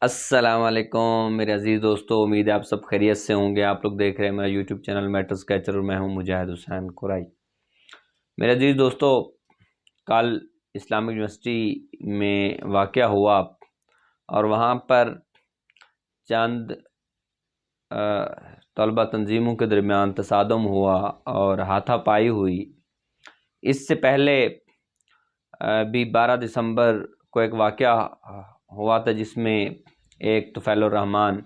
السلام علیکم میرے عزیز دوستو، امید ہے آپ سب خیریت سے ہوں گے۔ آپ لوگ دیکھ رہے ہیں میرا یوٹیوب چینل میٹرز کیچر اور میں ہوں مجاہد حسین قرائی۔ میرے عزیز دوستو، کل اسلامک یونیورسٹی میں واقعہ ہوا اور وہاں پر چند طلبہ تنظیموں کے درمیان تصادم ہوا اور ہاتھا پائی ہوئی۔ اس سے پہلے بھی 12 دسمبر کو ایک واقعہ ہوا تھا جس میں ایک طفیل الرحمان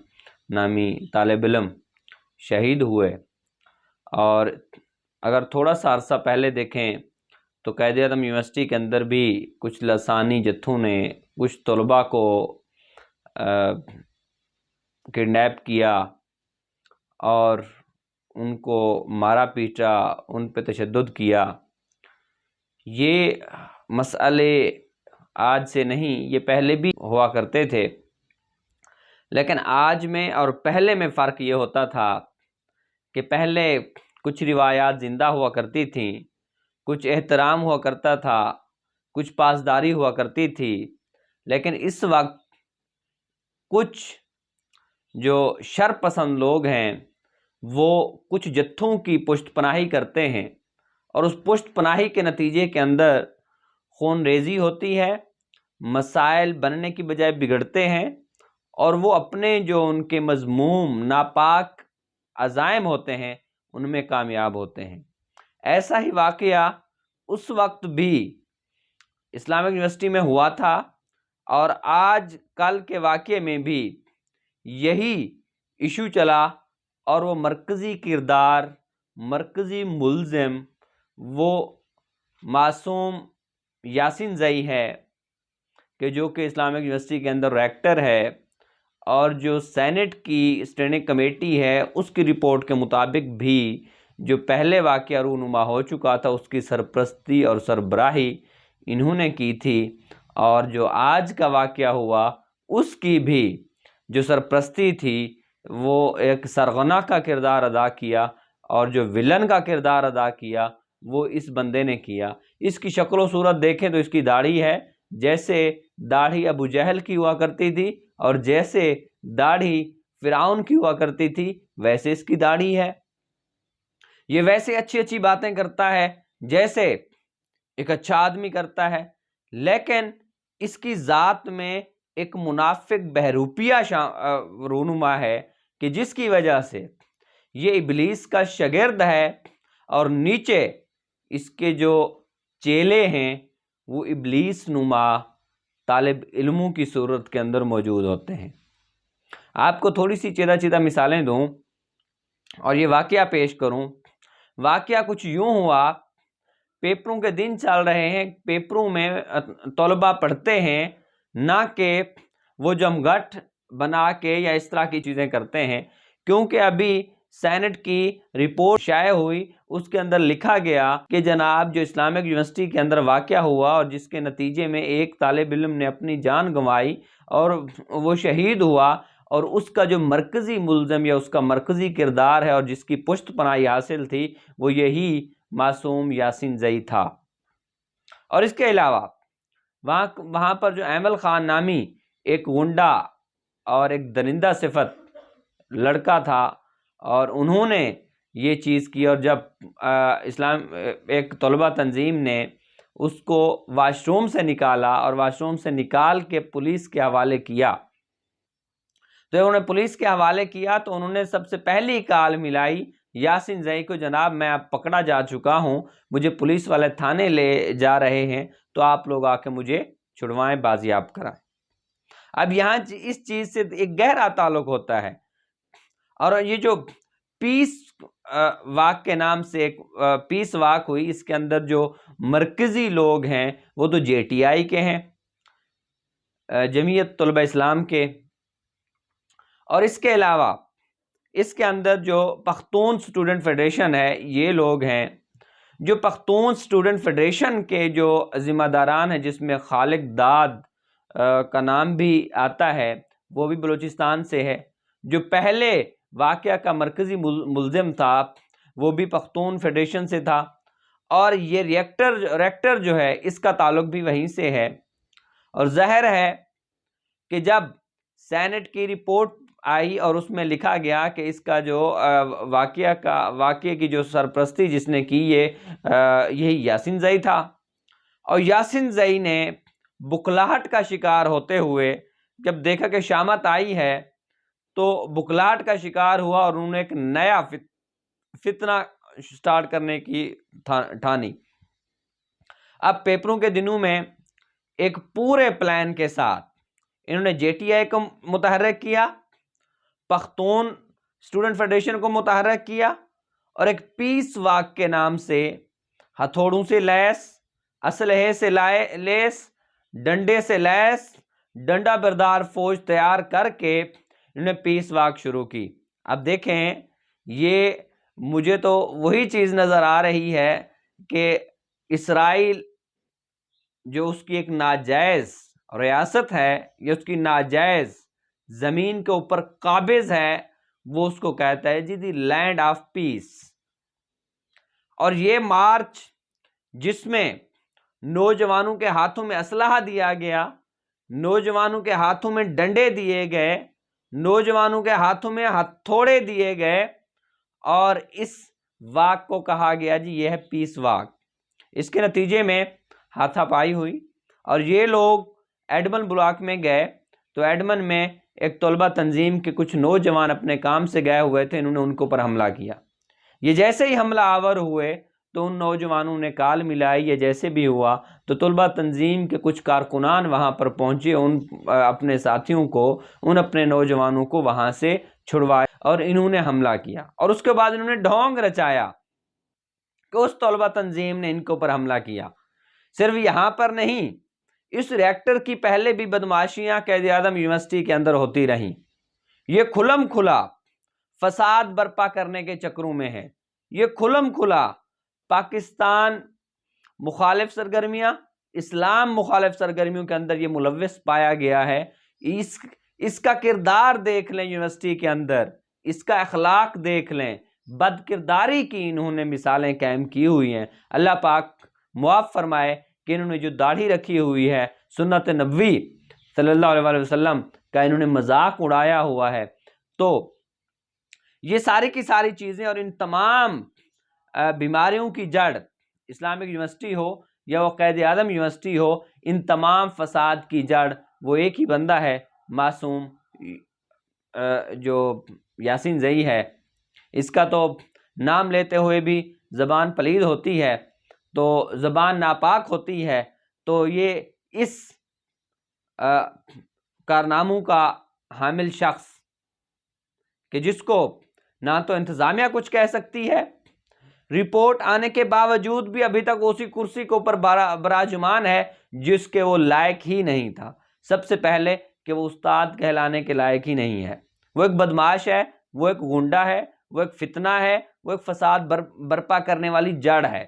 نامی طالب علم شہید ہوئے، اور اگر تھوڑا سا عرصہ پہلے دیکھیں تو قائد اعظم یونیورسٹی کے اندر بھی کچھ لسانی جتھوں نے کچھ طلباء کو کڈنیپ کیا اور ان کو مارا پیٹا، ان پہ تشدد کیا۔ یہ مسئلے آج سے نہیں، یہ پہلے بھی ہوا کرتے تھے، لیکن آج میں اور پہلے میں فرق یہ ہوتا تھا کہ پہلے کچھ روایات زندہ ہوا کرتی تھیں، کچھ احترام ہوا کرتا تھا، کچھ پاسداری ہوا کرتی تھی، لیکن اس وقت کچھ جو شر پسند لوگ ہیں وہ کچھ جتھوں کی پشت پناہی کرتے ہیں، اور اس پشت پناہی کے نتیجے کے اندر خون ریزی ہوتی ہے، مسائل بننے کی بجائے بگڑتے ہیں، اور وہ اپنے جو ان کے مذموم ناپاک عزائم ہوتے ہیں ان میں کامیاب ہوتے ہیں۔ ایسا ہی واقعہ اس وقت بھی اسلامک یونیورسٹی میں ہوا تھا، اور آج کل کے واقعے میں بھی یہی ایشو چلا، اور وہ مرکزی کردار، مرکزی ملزم وہ معصوم یاسین زئی ہے کہ جو کہ اسلامک یونیورسٹی کے اندر ریکٹر ہے، اور جو سینٹ کی اسٹینڈنگ کمیٹی ہے اس کی رپورٹ کے مطابق بھی جو پہلے واقعہ رونما ہو چکا تھا اس کی سرپرستی اور سربراہی انہوں نے کی تھی، اور جو آج کا واقعہ ہوا اس کی بھی جو سرپرستی تھی وہ ایک سرغنہ کا کردار ادا کیا، اور جو ولن کا کردار ادا کیا وہ اس بندے نے کیا۔ اس کی شکل و صورت دیکھیں تو اس کی داڑھی ہے جیسے داڑھی ابو جہل کی ہوا کرتی تھی، اور جیسے داڑھی فرعون کی ہوا کرتی تھی ویسے اس کی داڑھی ہے۔ یہ ویسے اچھی اچھی باتیں کرتا ہے جیسے ایک اچھا آدمی کرتا ہے، لیکن اس کی ذات میں ایک منافق بہروپیہ رونما ہے کہ جس کی وجہ سے یہ ابلیس کا شاگرد ہے، اور نیچے اس کے جو چیلے ہیں وہ ابلیس نما طالب علموں کی صورت کے اندر موجود ہوتے ہیں۔ آپ کو تھوڑی سی چیدہ مثالیں دوں اور یہ واقعہ پیش کروں۔ واقعہ کچھ یوں ہوا، پیپروں کے دن چل رہے ہیں، پیپروں میں طلباء پڑھتے ہیں، نہ کہ وہ جمگھٹ بنا کے یا اس طرح کی چیزیں کرتے ہیں، کیونکہ ابھی سینٹ کی رپورٹ شائع ہوئی، اس کے اندر لکھا گیا کہ جناب جو اسلامک یونیورسٹی کے اندر واقعہ ہوا اور جس کے نتیجے میں ایک طالب علم نے اپنی جان گنوائی اور وہ شہید ہوا، اور اس کا جو مرکزی ملزم یا اس کا مرکزی کردار ہے اور جس کی پشت پناہی حاصل تھی وہ یہی معصوم یاسین زئی تھا۔ اور اس کے علاوہ وہاں پر جو ایمل خان نامی ایک غنڈہ اور ایک درندہ صفت لڑکا تھا، اور انہوں نے یہ چیز کی، اور جب ایک طلبہ تنظیم نے اس کو واش روم سے نکالا اور واش روم سے نکال کے پولیس کے حوالے کیا، تو انہوں نے پولیس کے حوالے کیا تو انہوں نے سب سے پہلی کال ملائی یاسین زئی کو، جناب میں اب پکڑا جا چکا ہوں، مجھے پولیس والے تھانے لے جا رہے ہیں، تو آپ لوگ آ کے مجھے چھڑوائیں، بازیاب کرائیں۔ اب یہاں اس چیز سے ایک گہرا تعلق ہوتا ہے، اور یہ جو پیس واک کے نام سے ایک پیس واک ہوئی، اس کے اندر جو مرکزی لوگ ہیں وہ تو جے ٹی آئی کے ہیں، جمعیت طلبہ اسلام کے، اور اس کے علاوہ اس کے اندر جو پختون سٹوڈنٹ فیڈریشن ہے یہ لوگ ہیں۔ جو پختون سٹوڈنٹ فیڈریشن کے جو ذمہ داران ہیں جس میں خالق داد کا نام بھی آتا ہے وہ بھی بلوچستان سے ہے، جو پہلے واقعہ کا مرکزی ملزم تھا وہ بھی پختون فیڈریشن سے تھا، اور یہ ریکٹر جو ہے اس کا تعلق بھی وہیں سے ہے۔ اور ظاہر ہے کہ جب سینٹ کی رپورٹ آئی اور اس میں لکھا گیا کہ اس کا جو واقعے کی جو سرپرستی جس نے کی یہی یاسین زئی تھا، اور یاسین زئی نے بکلاہٹ کا شکار ہوتے ہوئے جب دیکھا کہ شامت آئی ہے تو بکلاہٹ کا شکار ہوا اور انہوں نے ایک نیا فتنہ سٹارٹ کرنے کی ٹھانی۔ اب پیپروں کے دنوں میں ایک پورے پلان کے ساتھ انہوں نے جے ٹی آئی کو متحرک کیا، پختون اسٹوڈنٹ فیڈریشن کو متحرک کیا، اور ایک پیس واک کے نام سے ہتھوڑوں سے لیس، اسلحے سے لیس، ڈنڈے سے لیس ڈنڈا بردار فوج تیار کر کے انہوں نے پیس واک شروع کی۔ اب دیکھیں، یہ مجھے تو وہی چیز نظر آ رہی ہے کہ اسرائیل جو اس کی ایک ناجائز ریاست ہے یا اس کی ناجائز زمین کے اوپر قابض ہے، وہ اس کو کہتا ہے دی لینڈ آف پیس۔ اور یہ مارچ جس میں نوجوانوں کے ہاتھوں میں اسلحہ دیا گیا، نوجوانوں کے ہاتھوں میں ڈنڈے دیے گئے، نوجوانوں کے ہاتھوں میں ہتھوڑے دیے گئے، اور اس واک کو کہا گیا جی یہ ہے پیس واک۔ اس کے نتیجے میں ہاتھا پائی ہوئی اور یہ لوگ ایڈمن بلاک میں گئے تو ایڈمن میں ایک طلبہ تنظیم کے کچھ نوجوان اپنے کام سے گئے ہوئے تھے، انہوں نے ان کے اوپر حملہ کیا۔ یہ جیسے ہی حملہ آور ہوئے تو ان نوجوانوں نے کال ملائی، یہ جیسے بھی ہوا تو طلبہ تنظیم کے کچھ کارکنان وہاں پر پہنچے، ان اپنے ساتھیوں کو، ان اپنے نوجوانوں کو وہاں سے چھڑوایا اور انہوں نے حملہ کیا، اور اس کے بعد انہوں نے ڈھونگ رچایا کہ اس طلبہ تنظیم نے ان کے اوپر حملہ کیا۔ صرف یہاں پر نہیں، اس ریاکٹر کی پہلے بھی بدمعاشیاں قائد اعظم یونیورسٹی کے اندر ہوتی رہیں۔ یہ کھلم کھلا فساد برپا کرنے کے چکروں میں ہے، یہ کھلم کھلا پاکستان مخالف سرگرمیاں، اسلام مخالف سرگرمیوں کے اندر یہ ملوث پایا گیا ہے۔ اس کا کردار دیکھ لیں یونیورسٹی کے اندر، اس کا اخلاق دیکھ لیں، بد کرداری کی انہوں نے مثالیں قائم کی ہوئی ہیں۔ اللہ پاک معاف فرمائے کہ انہوں نے جو داڑھی رکھی ہوئی ہے، سنت نبوی صلی اللہ علیہ وسلم کا انہوں نے مذاق اڑایا ہوا ہے۔ تو یہ ساری کی ساری چیزیں اور ان تمام بیماریوں کی جڑ اسلامک یونیورسٹی ہو یا وہ قائد اعظم یونیورسٹی ہو، ان تمام فساد کی جڑ وہ ایک ہی بندہ ہے، معصوم جو یاسین زئی ہے۔ اس کا تو نام لیتے ہوئے بھی زبان پلید ہوتی ہے، تو زبان ناپاک ہوتی ہے، تو یہ اس کارناموں کا حامل شخص کہ جس کو نہ تو انتظامیہ کچھ کہہ سکتی ہے، رپورٹ آنے کے باوجود بھی ابھی تک اسی کرسی کے اوپر براجمان ہے جس کے وہ لائق ہی نہیں تھا۔ سب سے پہلے کہ وہ استاد کہلانے کے لائق ہی نہیں ہے، وہ ایک بدمعاش ہے، وہ ایک گنڈا ہے، وہ ایک فتنہ ہے، وہ ایک فساد برپا کرنے والی جڑ ہے۔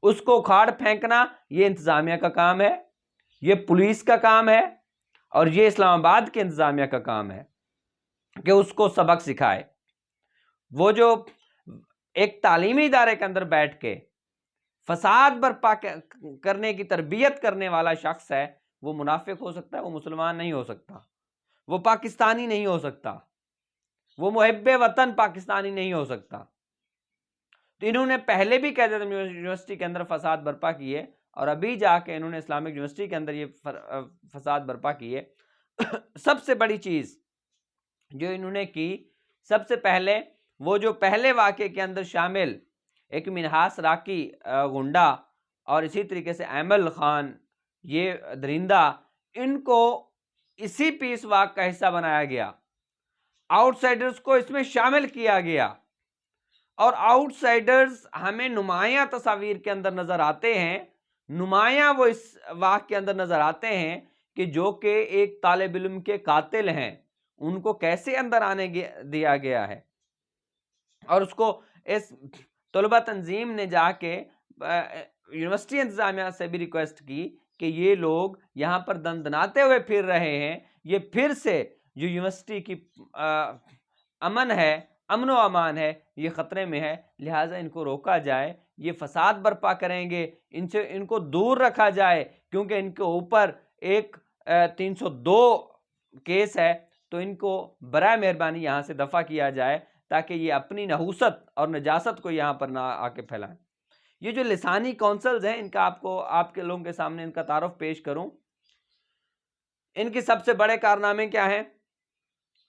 اس کو اکھاڑ پھینکنا یہ انتظامیہ کا کام ہے، یہ پولیس کا کام ہے، اور یہ اسلام آباد کے انتظامیہ کا کام ہے کہ اس کو سبق سکھائے۔ وہ جو ایک تعلیمی ادارے کے اندر بیٹھ کے فساد برپا کرنے کی تربیت کرنے والا شخص ہے، وہ منافق ہو سکتا ہے، وہ مسلمان نہیں ہو سکتا، وہ پاکستانی نہیں ہو سکتا، وہ محب وطن پاکستانی نہیں ہو سکتا۔ تو انہوں نے پہلے بھی قائد اعظم یونیورسٹی کے اندر فساد برپا کیے، اور ابھی جا کے انہوں نے اسلامک یونیورسٹی کے اندر یہ فساد برپا کیے۔ سب سے بڑی چیز جو انہوں نے کی، سب سے پہلے وہ جو پہلے واقعے کے اندر شامل ایک منہاس راکی گنڈا اور اسی طریقے سے ایمل خان یہ درندہ، ان کو اسی پیس واک کا حصہ بنایا گیا، آؤٹ سائڈرز کو اس میں شامل کیا گیا، اور آؤٹ سائڈرز ہمیں نمایاں تصاویر کے اندر نظر آتے ہیں، نمایاں وہ اس واقعے کے اندر نظر آتے ہیں کہ جو کہ ایک طالب علم کے قاتل ہیں، ان کو کیسے اندر آنے دیا گیا ہے، اور اس کو اس طلبہ تنظیم نے جا کے یونیورسٹی انتظامیہ سے بھی ریکویسٹ کی کہ یہ لوگ یہاں پر دندناتے ہوئے پھر رہے ہیں، یہ پھر سے جو یونیورسٹی کی امن ہے، امن و امان ہے، یہ خطرے میں ہے، لہٰذا ان کو روکا جائے، یہ فساد برپا کریں گے، ان کو دور رکھا جائے، کیونکہ ان کے اوپر ایک 302 کیس ہے تو ان کو برائے مہربانی یہاں سے دفع کیا جائے تاکہ یہ اپنی نحوست اور نجاست کو یہاں پر نہ آ کے پھیلائیں۔ یہ جو لسانی کونسلز ہیں ان کا آپ کے لوگوں کے سامنے ان کا تعارف پیش کروں۔ ان کی سب سے بڑے کارنامے کیا ہیں؟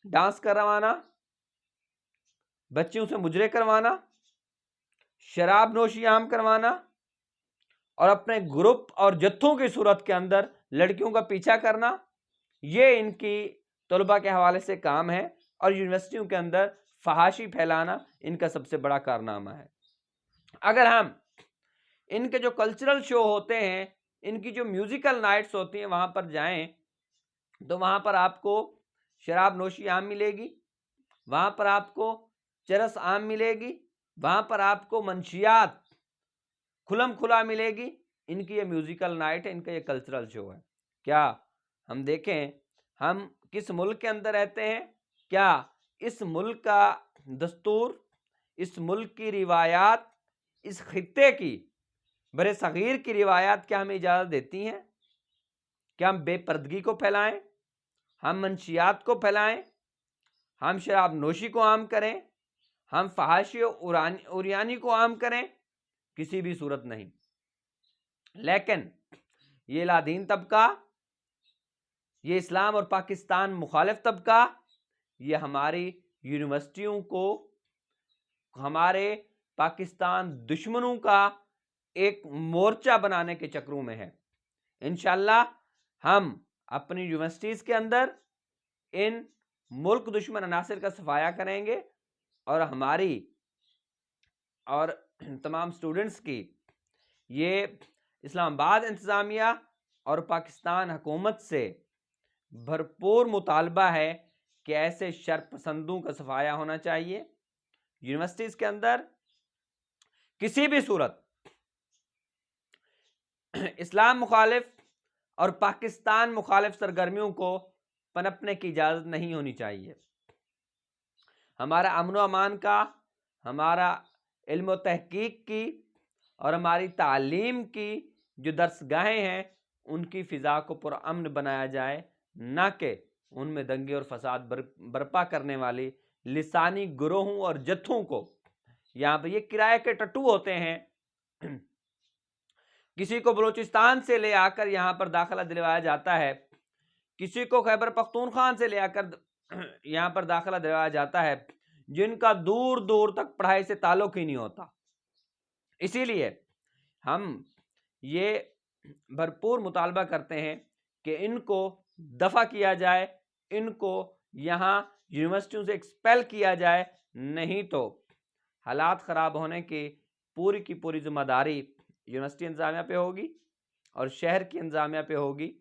ڈانس کروانا، بچیوں سے مجرے کروانا، شراب نوشی عام کروانا اور اپنے گروپ اور جتھوں کی صورت کے اندر لڑکیوں کا پیچھا کرنا، یہ ان کی طلباء کے حوالے سے کام ہے۔ اور یونیورسٹیوں کے اندر فحاشی پھیلانا ان کا سب سے بڑا کارنامہ ہے۔ اگر ہم ان کے جو کلچرل شو ہوتے ہیں، ان کی جو میوزیکل نائٹس ہوتی ہیں وہاں پر جائیں تو وہاں پر آپ کو شراب نوشی عام ملے گی، وہاں پر آپ کو چرس عام ملے گی، وہاں پر آپ کو منشیات کھلم کھلا ملے گی۔ ان کی یہ میوزیکل نائٹ ہے، ان کا یہ کلچرل شو ہے۔ کیا ہم دیکھیں ہم کس ملک کے اندر رہتے ہیں؟ کیا اس ملک کا دستور، اس ملک کی روایات، اس خطے کی بر صغیر کی روایات کیا ہمیں اجازت دیتی ہیں؟ کیا ہم بے پردگی کو پھیلائیں، ہم منشیات کو پھیلائیں، ہم شراب نوشی کو عام کریں، ہم فحاشی و عریانی کو عام کریں؟ کسی بھی صورت نہیں۔ لیکن یہ لادین طبقہ، یہ اسلام اور پاکستان مخالف طبقہ، یہ ہماری یونیورسٹیوں کو ہمارے پاکستان دشمنوں کا ایک مورچہ بنانے کے چکروں میں ہے۔ انشاءاللہ ہم اپنی یونیورسٹیز کے اندر ان ملک دشمن عناصر کا صفایا کریں گے اور ہماری اور تمام سٹوڈنٹس کی یہ اسلام آباد انتظامیہ اور پاکستان حکومت سے بھرپور مطالبہ ہے کہ ایسے شر پسندوں کا صفایا ہونا چاہیے۔ یونیورسٹیز کے اندر کسی بھی صورت اسلام مخالف اور پاکستان مخالف سرگرمیوں کو پنپنے کی اجازت نہیں ہونی چاہیے۔ ہمارا امن و امان کا، ہمارا علم و تحقیق کی اور ہماری تعلیم کی جو درسگاہیں ہیں ان کی فضا کو پرامن بنایا جائے، نہ کہ ان میں دنگے اور فساد برپا کرنے والی لسانی گروہوں اور جتھوں کو یہاں پہ یہ کرائے کے ٹٹو ہوتے ہیں، کسی کو بلوچستان سے لے آ کر یہاں پر داخلہ دلوایا جاتا ہے، کسی کو خیبر پختونخوا سے لے آ کر یہاں پر داخلہ دلوایا جاتا ہے، جن کا دور دور تک پڑھائی سے تعلق ہی نہیں ہوتا۔ اسی لیے ہم یہ بھرپور مطالبہ کرتے ہیں کہ ان کو دفع کیا جائے، ان کو یہاں یونیورسٹیوں سے ایکسپیل کیا جائے، نہیں تو حالات خراب ہونے کی پوری ذمہ داری یونیورسٹی انتظامیہ پہ ہوگی اور شہر کی انتظامیہ پہ ہوگی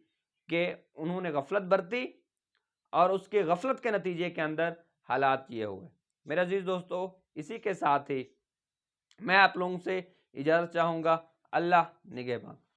کہ انہوں نے غفلت برتی اور اس کے غفلت کے نتیجے کے اندر حالات یہ ہوئے۔ میرے عزیز دوستو، اسی کے ساتھ ہی میں آپ لوگوں سے اجازت چاہوں گا۔ اللہ نگہبان۔